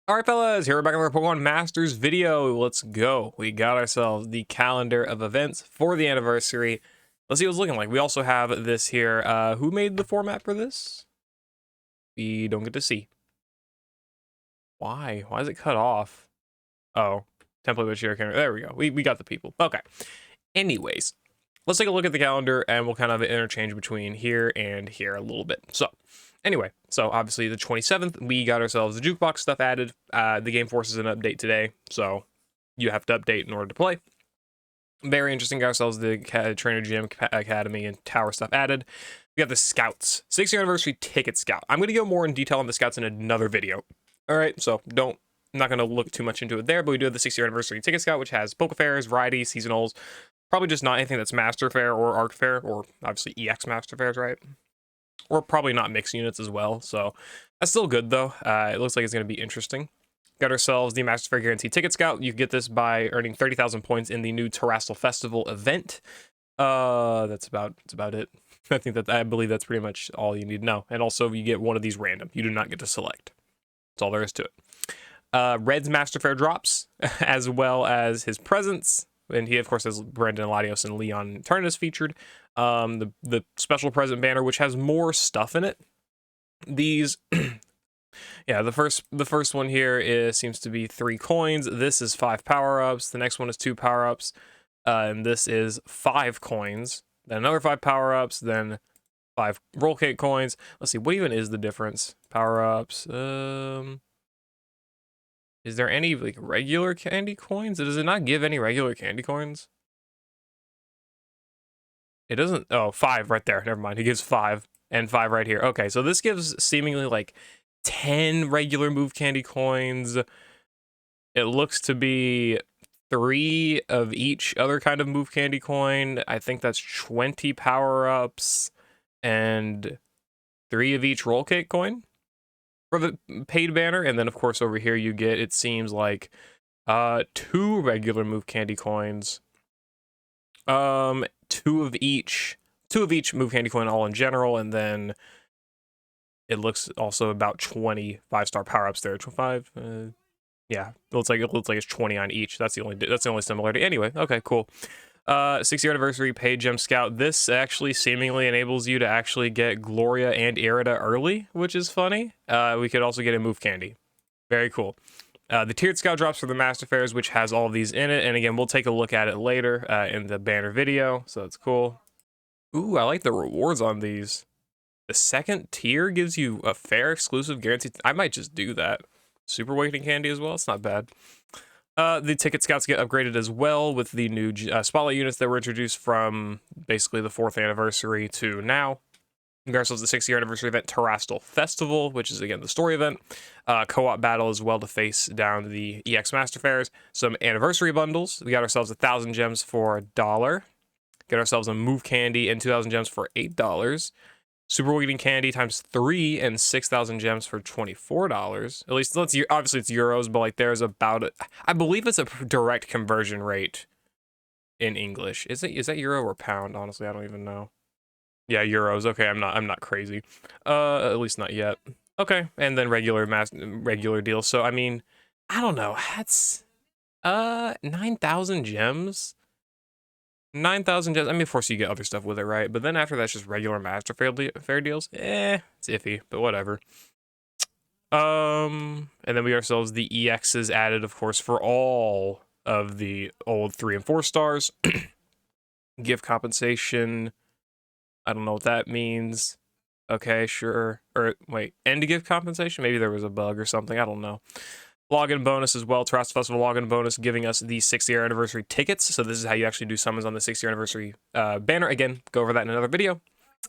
Alright fellas, here we're back on our Pokemon Masters video. Let's go. We got ourselves the calendar of events for the anniversary. Let's see what it's looking like. We also have this here. Who made the format for this? We don't get to see. Why? Why is it cut off? Oh, template with share camera. There we go. We got the people. Okay. Anyways, let's take a look at the calendar and we'll kind of interchange between here and here a little bit. So, anyway, so obviously the 27th, we got ourselves the jukebox stuff added. The game forces an update today, so you have to update in order to play. Very interesting. Got ourselves the Trainer Gym Academy and Tower stuff added. We got the Scouts 6th Anniversary Ticket Scout. I'm going to go more in detail on the Scouts in another video. All right, so I'm not going to look too much into it there, but we do have the 6th Anniversary Ticket Scout, which has Poke Fairs, Variety, Seasonals, probably just not anything that's Master Fair or Arc Fair, or obviously EX Master Fairs, right? Or probably not mixed units as well, so that's still good though. It looks like it's going to be interesting. Got ourselves the Master Fair Guaranteed Ticket Scout. You get this by earning 30,000 points in the new Terrestrial Festival event. That's about it. I believe that's pretty much all you need to know. And also you get one of these random. You do not get to select. That's all there is to it. Red's Master Fair drops, as well as his presents. And he, of course, has Brandon Latios and Leon Eternatus featured. The special present banner, which has more stuff in it. These, yeah, the first one here seems to be 3 coins. This is 5 power-ups. The next one is 2 power-ups. And this is 5 coins. Then another 5 power-ups. Then 5 roll cake coins. Let's see, what even is the difference? Power-ups. Is there any like regular candy coins? Does it not give any regular candy coins? It doesn't. Oh, 5 right there. Never mind. He gives 5 and 5 right here. Okay, so this gives seemingly like 10 regular move candy coins. It looks to be 3 of each other kind of move candy coin. I think that's 20 power-ups and 3 of each roll cake coin for the paid banner. And then of course over here you get, it seems like 2 regular move candy coins, 2 of each move candy coin all in general, and then it looks also about 20 5-star power-ups there. 25 yeah, it looks like it's 20 on each. That's the only similarity. Anyway, okay, cool. 6th Anniversary Paid Gem Scout. This actually seemingly enables you to actually get Gloria and Eriott early, which is funny. We could also get a move candy. Very cool. The Tiered Scout drops for the Master Fairs, which has all of these in it. And again, we'll take a look at it later in the banner video, so that's cool. Ooh, I like the rewards on these. The 2nd tier gives you a fair exclusive guarantee. I might just do that. Super Awakening Candy as well. It's not bad. The Ticket Scouts get upgraded as well with the new Spotlight units that were introduced from basically the 4th anniversary to now. We got ourselves the 6th anniversary event, Terrestrial Festival, which is again the story event. Co-op battle as well to face down the EX Master Fairs. Some anniversary bundles. We got ourselves 1,000 gems for $1. Get ourselves a move candy and 2,000 gems for $8. Super Awakening Candy times 3 and 6,000 gems for $24. At least, obviously it's euros, but like there's about it. I believe it's a direct conversion rate in English. Is that euro or pound? Honestly, I don't even know. Yeah, euros. Okay, I'm not crazy. At least not yet. Okay, and then regular deal. So I mean, I don't know. That's 9,000 gems. 9,000 gems. I mean, of course, you get other stuff with it, right? But then after that's just regular Master Fair deals. It's iffy, but whatever. And then we ourselves the EXs added, of course, for all of the old 3 and 4 stars. Gift compensation. I don't know what that means. Okay, sure. Or wait, end gift compensation? Maybe there was a bug or something. I don't know. Login bonus as well. Terrestrial Festival login bonus giving us the 6th year anniversary tickets. So this is how you actually do summons on the 6th year anniversary banner. Again, go over that in another video.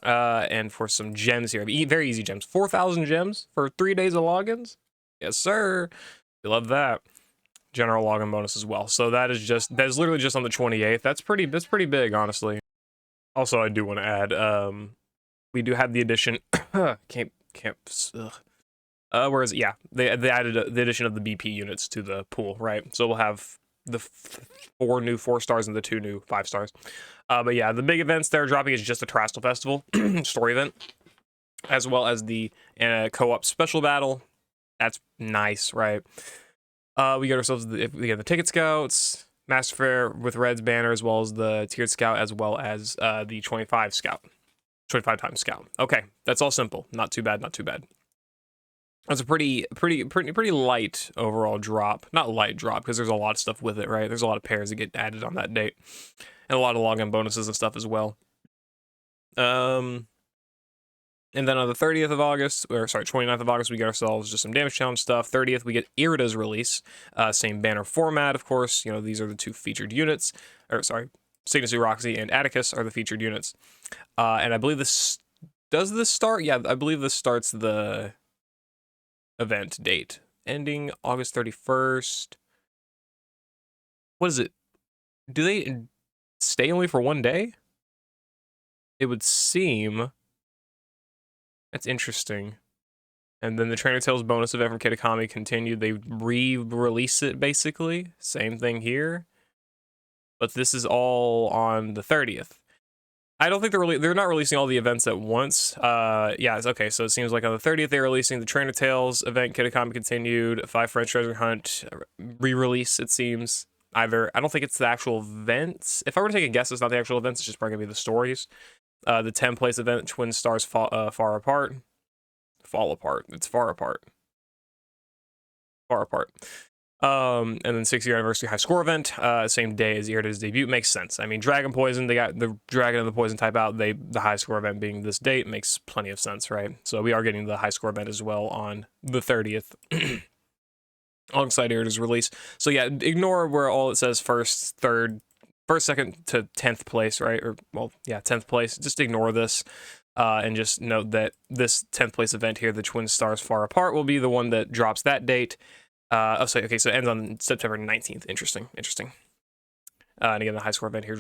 And for some gems here, very easy gems. 4,000 gems for 3 days of logins. Yes, sir. We love that. General login bonus as well. So that is literally just on the 28th. That's pretty big, honestly. Also, I do want to add, we do have the addition. Whereas, yeah, they added the addition of the BP units to the pool, right? So we'll have the 4 new 4 stars and the 2 new 5 stars. But yeah, the big events they're dropping is just the Terrestrial Festival story event, as well as the co-op special battle, That's nice, right? We got ourselves the Ticket Scouts, Master Fair with Red's banner, as well as the Tiered Scout, as well as the 25 Scout. 25 times Scout. Okay, that's all simple. Not too bad, not too bad. That's a pretty light overall drop. Not light drop, because there's a lot of stuff with it, right? There's a lot of pairs that get added on that date. And a lot of login bonuses and stuff as well. And then on the 30th of August, or sorry, 29th of August, we get ourselves just some damage challenge stuff. 30th, we get Eriott's release. Same banner format, of course. You know, these are the two featured units. Or, sorry, Signature Roxy and Atticus are the featured units. And I believe this... Does this start? Yeah, I believe this starts the event date. Ending August 31st. What is it? Do they stay only for one day? It would seem... That's interesting. And then the Trainer Tales bonus event from Kitakami continued. They re-release it, basically. Same thing here. But this is all on the 30th. I don't think they're not releasing all the events at once. Yeah, it's okay. So it seems like on the 30th, they're releasing the Trainer Tales event, Kitakami continued, 5 French Treasure Hunt re-release, it seems. Either, I don't think it's the actual events. If I were to take a guess, it's not the actual events. It's just probably going to be the stories. The 10th place event, Twin Stars Far Apart. Fall Apart. It's Far Apart. Far Apart. And then 6th year anniversary high score event, same day as Eriod's debut. Makes sense. I mean, Dragon Poison, they got the Dragon and the Poison type out. The high score event being this date makes plenty of sense, right? So we are getting the high score event as well on the 30th. Alongside Eriod's release. So yeah, ignore where all it says first, second to 10th place, right? Or, well, yeah, 10th place. Just ignore this. And just note that this 10th place event here, the Twin Stars Far Apart, will be the one that drops that date. So it ends on September 19th. Interesting. And again, the high score event here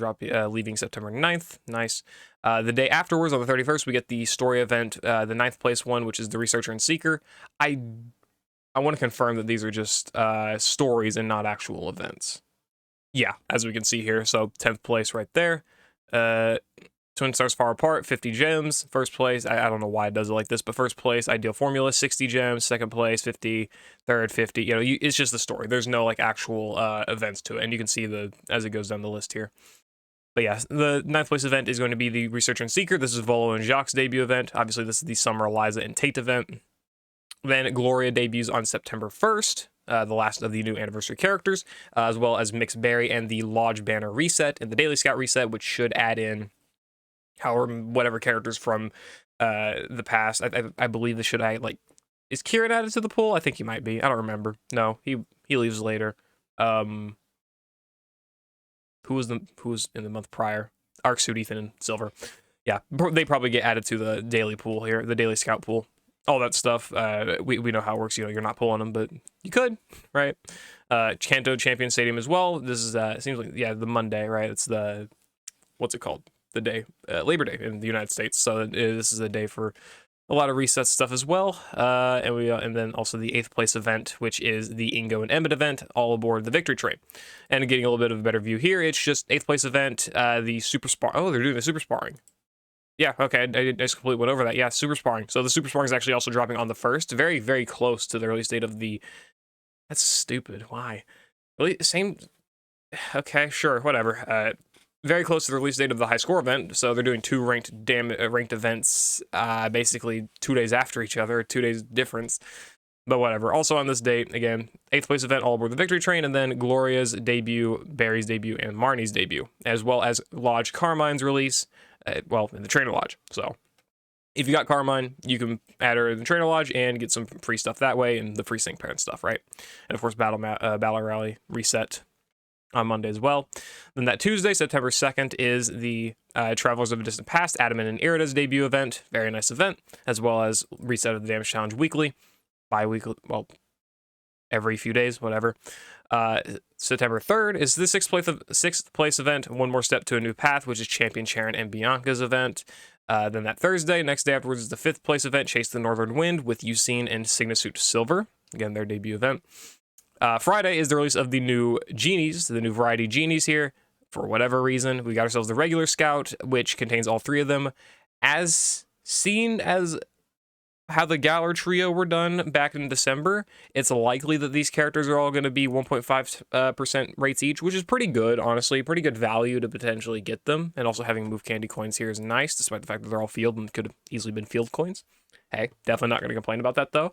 leaving September 9th. Nice. The day afterwards, on the 31st, we get the story event, the 9th place one, which is the Researcher and Seeker. I want to confirm that these are just stories and not actual events. Yeah, as we can see here. So 10th place right there. Twin Stars Far Apart, 50 gems. First place, I don't know why it does it like this, but first place, Ideal Formula, 60 gems. Second place, 50. Third, 50. You know, it's just the story. There's no, like, actual events to it. And you can see as it goes down the list here. But yeah, the 9th place event is going to be the Researcher and Seeker. This is Volo and Jacques' debut event. Obviously, this is the Summer Eliza and Tate event. Then Gloria debuts on September 1st. The last of the new anniversary characters, as well as Mixed Berry and the Lodge Banner reset and the Daily Scout reset, which should add in whatever characters from the past. I believe this should add, like, is Kieran added to the pool? I think he might be. I don't remember. No, he leaves later. Who was in the month prior? Arc Suit, Ethan, and Silver. Yeah, they probably get added to the daily pool here, the Daily Scout pool. All that stuff. We know how it works. You know, you're not pulling them, but you could, right? Kanto Champion Stadium as well. This is it seems like, yeah, the Monday, right? It's the, what's it called? The day, Labor Day in the United States. So this is a day for a lot of reset stuff as well. And then also the 8th place event, which is the Ingo and Emmett event, all aboard the Victory Train. And getting a little bit of a better view here, it's just 8th place event, the Super Spar. Oh, they're doing the Super Sparring. Yeah, okay, I just completely went over that. Yeah, Super Sparring. So the Super Sparring is actually also dropping on the 1st. Very, very close to the release date of the... That's stupid. Why? Really? Same... Okay, sure, whatever. Very close to the release date of the high score event, so they're doing 2 ranked events, basically 2 days after each other, 2 days difference, but whatever. Also on this date, again, 8th place event, all aboard the Victory Train, and then Gloria's debut, Barry's debut, and Marnie's debut, as well as Lodge Carmine's release, in the Trainer Lodge. So if you got Carmine, you can add her in the Trainer Lodge and get some free stuff that way, and the free sync parent stuff, right? And of course, Battle Rally reset on Monday as well. Then that Tuesday, September 2nd, is the Travelers of a Distant Past, Adam and Erida's debut event. Very nice event, as well as reset of the Damage Challenge weekly, bi-weekly, well, every few days, whatever. September 3rd is the 6th place event, One More Step to a New Path, which is Champion Sharon and Bianca's event. Then that Thursday, next day afterwards, is the 5th place event, Chase the Northern Wind, with Yucine and Signasuit Silver. Again, their debut event. Friday is the release of the new Genies, the new variety Genies here. For whatever reason, we got ourselves the regular Scout, which contains all 3 of them. As seen as how the Galar trio were done back in December, it's likely that these characters are all going to be 1.5% rates each, which is pretty good, honestly. Pretty good value to potentially get them. And also having move candy coins here is nice, despite the fact that they're all field and could have easily been field coins. Hey, definitely not going to complain about that, though.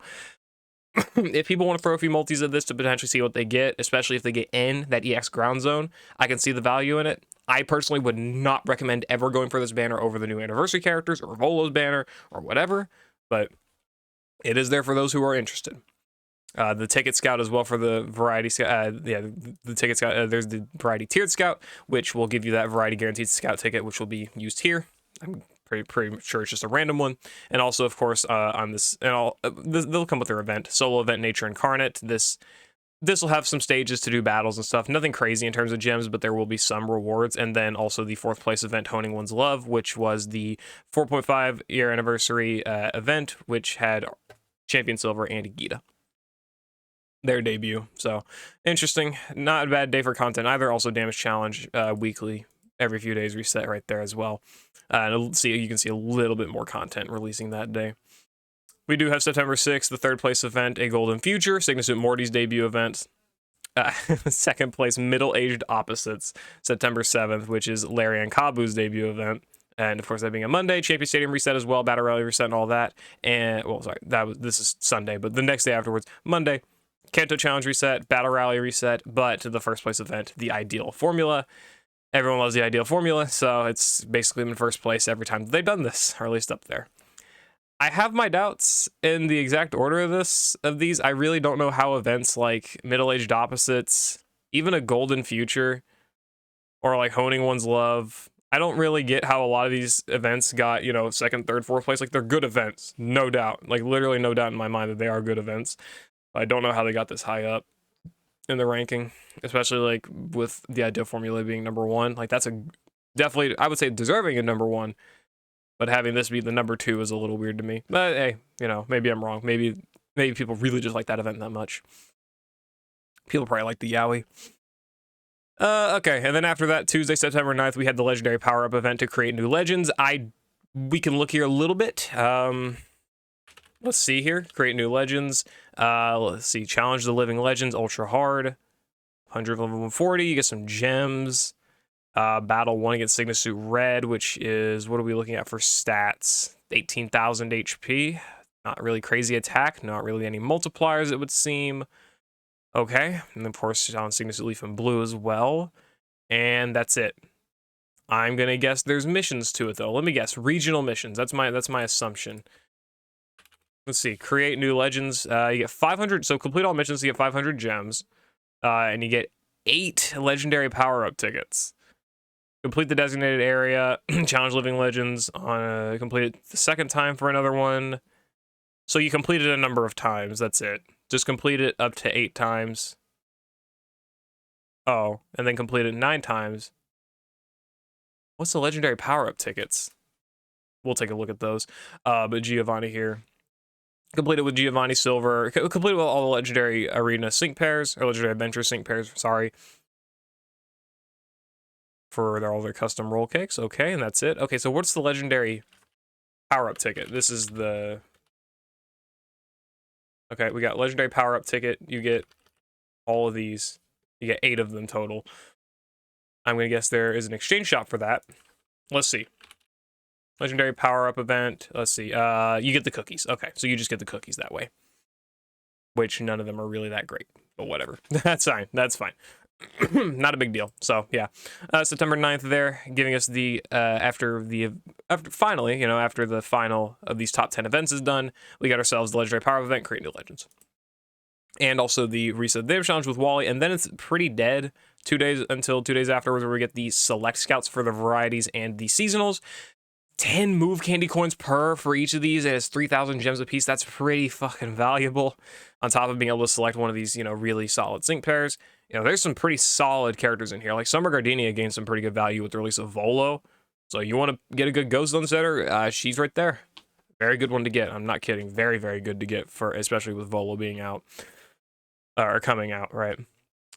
If people want to throw a few multis at this to potentially see what they get, especially if they get in that EX ground zone, I can see the value in it. I personally would not recommend ever going for this banner over the new anniversary characters or Volo's banner or whatever, but it is there for those who are interested. The ticket scout as well for the variety scout. The ticket scout. There's the variety tiered scout, which will give you that variety guaranteed scout ticket, which will be used here. I'm pretty sure it's just a random one. And also, of course, on this, and they'll come with their event, solo event, Nature Incarnate. This will have some stages to do battles and stuff. Nothing crazy in terms of gems, but there will be some rewards. And then also the 4th place event, Honing One's Love, which was the 4.5 year anniversary event, which had Champion Silver and Gita, their debut. So interesting. Not a bad day for content either. Also damage challenge weekly, every few days reset right there as well. And you can see a little bit more content releasing that day. We do have September 6th, the 3rd place event, A Golden Future, Cygnus Morty's debut event. 2nd place, Middle-Aged Opposites, September 7th, which is Larry and Kabu's debut event. And of course, that being a Monday, Champion Stadium reset as well, Battle Rally reset and all that. And, well, sorry, this is Sunday, but the next day afterwards, Monday, Kanto Challenge reset, Battle Rally reset, but the 1st place event, the Ideal Formula. Everyone loves the Ideal Formula, so it's basically in 1st place every time they've done this, or at least up there. I have my doubts in the exact order of these. I really don't know how events like Middle-Aged Opposites, even a Golden Future, or like Honing One's Love, I don't really get how a lot of these events got, 2nd, 3rd, 4th place. Like, they're good events, no doubt. Like, literally no doubt in my mind that they are good events. I don't know how they got this high up in the ranking, especially like with the Ideal Formula being number 1. Like, that's definitely, I would say, deserving of number 1. But having this be the number 2 is a little weird to me. But hey, maybe I'm wrong. Maybe people really just like that event that much. People probably like the Yowie. Okay, and then after that, Tuesday, September 9th, we had the Legendary Power-Up event to create new legends. We can look here a little bit. Let's see here. Create new legends. Let's see. Challenge the Living Legends, Ultra Hard. 100 level 140. You get some gems. Battle 1 against Sigma Suit Red, which is, what are we looking at for stats? 18,000 HP. Not really crazy attack. Not really any multipliers, it would seem. Okay, and of course on Sigma Suit Leaf and Blue as well. And that's it. I'm gonna guess there's missions to it though. Let me guess. Regional missions. That's my assumption. Let's see. Create new legends. You get 500. So complete all missions. You get 500 gems, and you get 8 legendary power-up tickets. Complete the designated area. Challenge living legends. Complete it the 2nd time for another one. So you complete it a number of times. That's it. Just complete it up to 8 times. Oh, and then complete it 9 times. What's the legendary power-up tickets? We'll take a look at those. But Giovanni here. Complete it with Giovanni Silver. Complete it with all the legendary arena sync pairs, or legendary adventure sync pairs, sorry. For all their custom roll cakes. Okay, and that's it. Okay, so what's the legendary power-up ticket? This is the... Okay, we got legendary power-up ticket. You get all of these. You get 8 of them total. I'm going to guess there is an exchange shop for that. Let's see. Legendary power-up event. Let's see. You get the cookies. Okay, so you just get the cookies that way. Which none of them are really that great. But whatever. That's fine. That's fine. Not a big deal. So, yeah. September 9th there, giving us the, after the final of these top 10 events is done, we got ourselves the Legendary Power event, Create New Legends. And also the Reset Damage Challenge with Wally, and then it's pretty dead 2 days until 2 days afterwards where we get the Select Scouts for the varieties and the seasonals. 10 move candy coins for each of these, and it's 3,000 gems a piece. That's pretty fucking valuable. On top of being able to select one of these, really solid sync pairs. There's some pretty solid characters in here. Like Summer Gardenia gained some pretty good value with the release of Volo. So you want to get a good Ghost Unsetter, she's right there. Very good one to get. I'm not kidding. Very, very good to get, especially with Volo being out. Or coming out, right?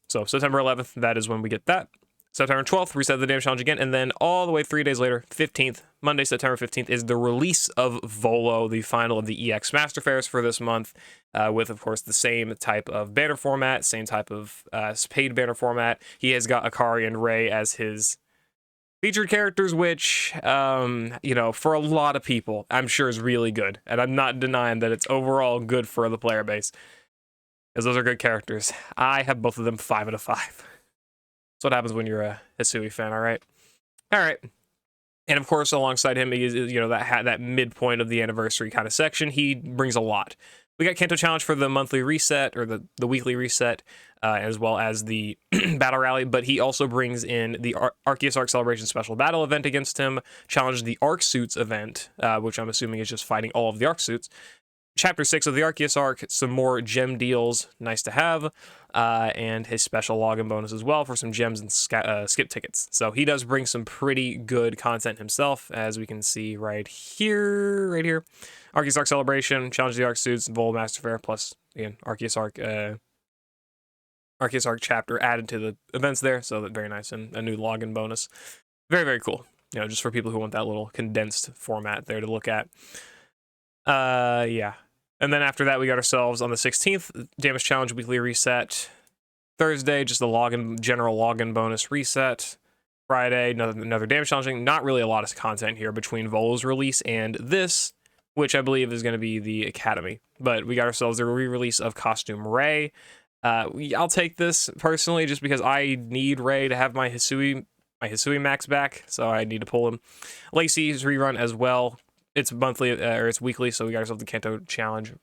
So September 11th, that is when we get that. September 12th, reset the damage challenge again, and then all the way 3 days later, 15th, Monday, September 15th, is the release of Volo, the final of the EX Master Fairs for this month, with, of course, the same type of banner format, same type of paid banner format. He has got Akari and Ray as his featured characters, which, you know, for a lot of people, I'm sure is really good, and I'm not denying that it's overall good for the player base, because those are good characters. I have both of them 5 out of 5. That's what happens when you're a Hisui fan, all right? All right. And of course, alongside him, is, you know, that midpoint of the anniversary kind of section. He brings a lot. We got Kanto Challenge for the monthly reset, or the weekly reset, as well as the Battle Rally, but he also brings in the Arceus Arc Celebration Special Battle event against him, challenged the Arc Suits event, which I'm assuming is just fighting all of the Arc Suits. Chapter 6 of the Arceus Arc, some more gem deals, nice to have, and his special login bonus as well for some gems and skip tickets. So he does bring some pretty good content himself, as we can see right here. Arceus Arc Celebration, Challenge the Arc Suits, Vol Master Fair, plus, again, Arceus Arc chapter added to the events there, so that very nice, and a new login bonus. Very, very cool. You know, just for people who want that little condensed format there to look at. Yeah. And then after that, we got ourselves on the 16th, Damage Challenge Weekly Reset. Thursday, just the general login bonus reset. Friday, another Damage Challenging. Not really a lot of content here between Volo's release and this, which I believe is going to be the Academy. But we got ourselves the re-release of Costume Ray. I'll take this personally just because I need Ray to have my Hisui max back, so I need to pull him. Lacey's rerun as well. It's monthly, or it's weekly, so we got ourselves the Kanto Challenge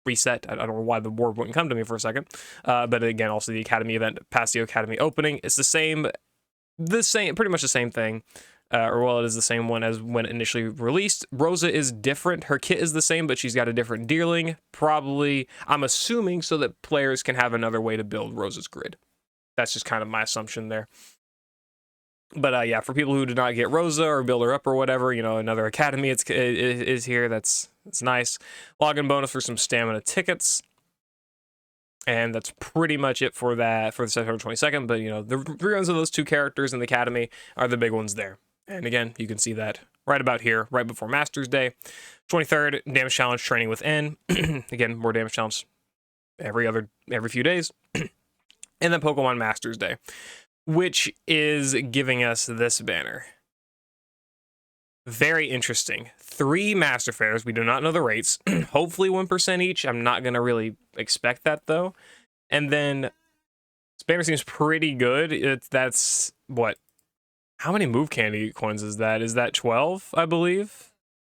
reset. I don't know why the word wouldn't come to me for a second. But again, also the Academy event, past the Academy opening. It's pretty much the same thing. It is the same one as when initially released. Rosa is different. Her kit is the same, but she's got a different dealing. Probably, I'm assuming, so that players can have another way to build Rosa's grid. That's just kind of my assumption there. But yeah, for people who did not get Rosa or build her up or whatever, you know, another Academy is here. It's nice. Login bonus for some stamina tickets. And that's pretty much it for that, for the September 22nd. But, you know, the reruns of those two characters in the Academy are the big ones there. And again, you can see that right about here, right before Masters Day. 23rd, Damage Challenge Training with N. Again, more Damage Challenge every few days. And then Pokemon Masters Day, which is giving us this banner. Very interesting. 3 Master Fairs. We do not know the rates. Hopefully 1% each. I'm not going to really expect that, though. And then this banner seems pretty good. That's, what? How many Move Candy coins is that? Is that 12, I believe?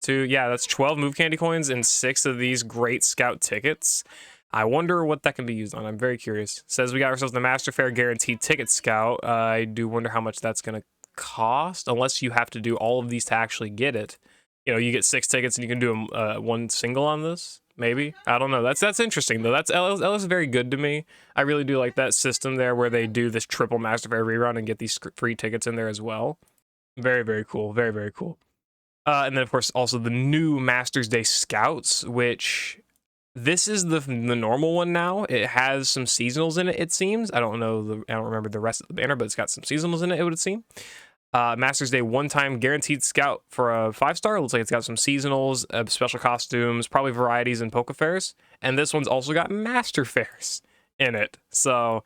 Yeah, that's 12 Move Candy coins and 6 of these Great Scout tickets. I wonder what that can be used on. I'm very curious. Says we got ourselves the Master Fair Guaranteed Ticket Scout. I do wonder how much that's going to cost, unless you have to do all of these to actually get it. You know, you get 6 tickets and you can do one single on this. Maybe. I don't know. That's interesting, though. That very good to me. I really do like that system there where they do this triple Master Fair rerun and get these free tickets in there as well. Very, very cool. Very, very cool. And then, of course, also the new Masters Day Scouts, which... This is the normal one now. It has some seasonals in it, it seems. I don't remember the rest of the banner, but it's got some seasonals in it, it would seem. Masters Day one-time guaranteed scout for a 5-star. Looks like it's got some seasonals, special costumes, probably varieties and poke fairs. And this one's also got master fairs in it. So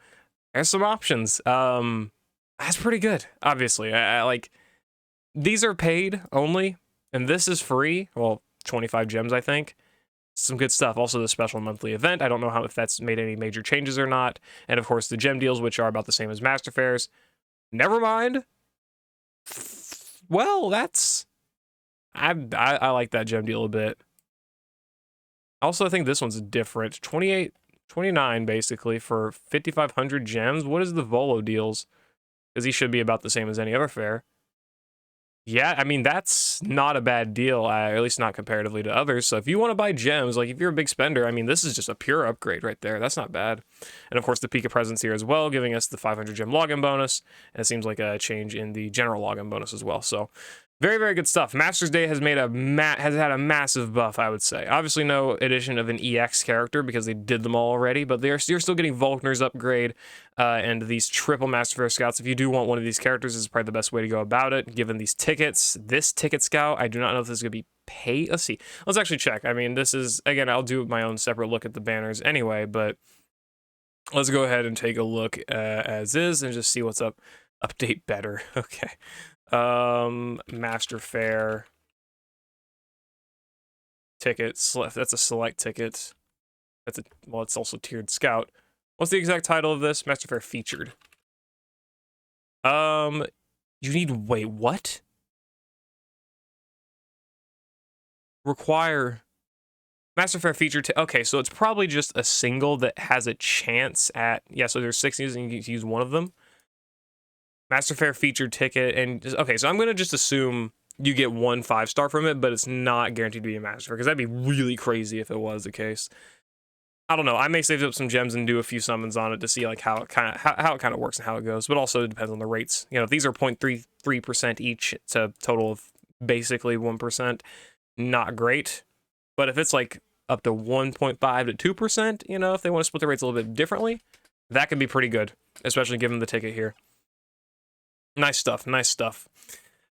there's some options. That's pretty good, obviously. I like, these are paid only, and this is free. Well, 25 gems, I think. Some good stuff. Also, the special monthly event. I don't know if that's made any major changes or not. And of course, the gem deals, which are about the same as Master Fairs. Never mind. Well, that's... I like that gem deal a bit. Also, I think this one's different. 29 basically for 5,500 gems. What is the Volo deals? Because he should be about the same as any other fair. Yeah, I mean, that's not a bad deal, at least not comparatively to others. So if you want to buy gems, like if you're a big spender, I mean, this is just a pure upgrade right there. That's not bad. And of course, the Pika presence here as well, giving us the 500 gem login bonus. And it seems like a change in the general login bonus as well. So Very, very good stuff. Masters Day has made has had a massive buff, I would say. Obviously, no addition of an EX character because they did them all already, but you're still getting Volkner's upgrade and these triple Master Fair Scouts. If you do want one of these characters, this is probably the best way to go about it, given these tickets. This ticket scout, I do not know if this is going to be pay. Let's see. Let's actually check. I mean, this is, again, I'll do my own separate look at the banners anyway, but let's go ahead and take a look as is and just see what's up. Update better. Okay. Master Fair ticket, that's a select ticket. Well, it's also tiered scout. What's the exact title of this? Master Fair featured. You need, wait, what? Require Master Fair featured, okay, so it's probably just a single that has a chance at, yeah, so there's 6 uses and you can use one of them. Master Fair featured ticket, and okay, so I'm gonna just assume you get 1 5-star from it, but it's not guaranteed to be a Master Fair because that'd be really crazy if it was the case. I don't know. I may save up some gems and do a few summons on it to see like how it kind of works and how it goes. But also it depends on the rates. You know, if these are 0.33% each, it's a total of basically 1%. Not great, but if it's like up to 1.5 to 2%, you know, if they want to split the rates a little bit differently, that could be pretty good, especially given the ticket here. Nice stuff, nice stuff.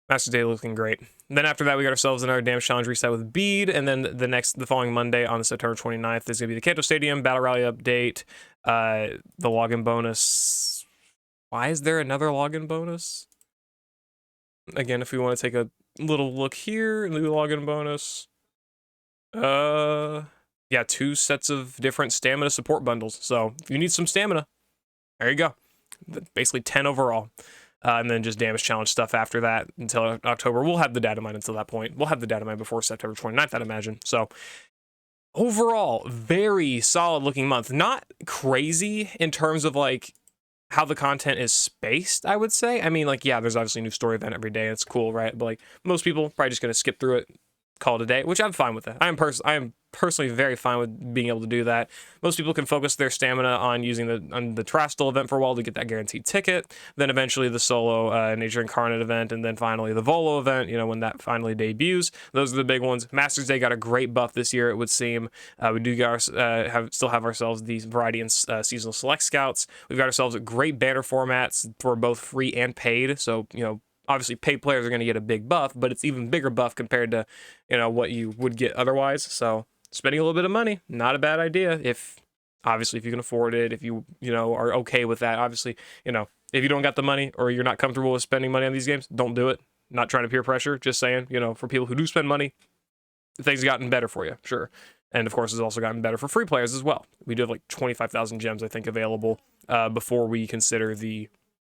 Master Day looking great. And then after that, we got ourselves another damage challenge reset with Bead, and then the following Monday on September 29th is going to be the Kanto Stadium Battle Rally update, the login bonus. Why is there another login bonus? Again, if we want to take a little look here, new login bonus. Yeah, 2 sets of different stamina support bundles. So if you need some stamina, there you go. Basically 10 overall. And then just damage challenge stuff after that until October. We'll have the data mine until that point. We'll have the data mine before September 29th, I'd imagine. So overall, very solid looking month. Not crazy in terms of like how the content is spaced, I would say. I mean, like, yeah, there's obviously a new story event every day. It's cool, right? But like most people probably just going to skip through it, call it a day, which I'm fine with that. I am personally very fine with being able to do that. Most people can focus their stamina on using the Trastal event for a while to get that guaranteed ticket, then eventually the solo Nature Incarnate event, and then finally the Volo event, you know, when that finally debuts. Those are the big ones. Masters Day got a great buff this year, it would seem. We do still have ourselves these variety and seasonal select scouts. We've got ourselves great banner formats for both free and paid, so, you know, obviously paid players are going to get a big buff, but it's even bigger buff compared to, you know, what you would get otherwise. So spending a little bit of money, not a bad idea. If you can afford it, if you know, are okay with that. Obviously, you know, if you don't got the money or you're not comfortable with spending money on these games, don't do it. Not trying to peer pressure, just saying, you know, for people who do spend money, things have gotten better for you, sure. And of course, it's also gotten better for free players as well. We do have like 25,000 gems, I think, available before we consider the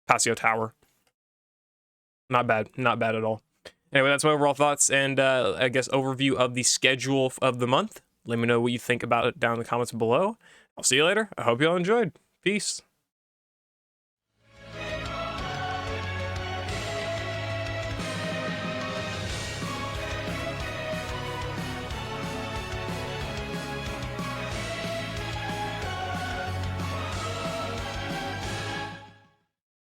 Paseo Tower. Not bad at all. Anyway, that's my overall thoughts and I guess overview of the schedule of the month. Let me know what you think about it down in the comments below. I'll see you later. I hope you all enjoyed. Peace.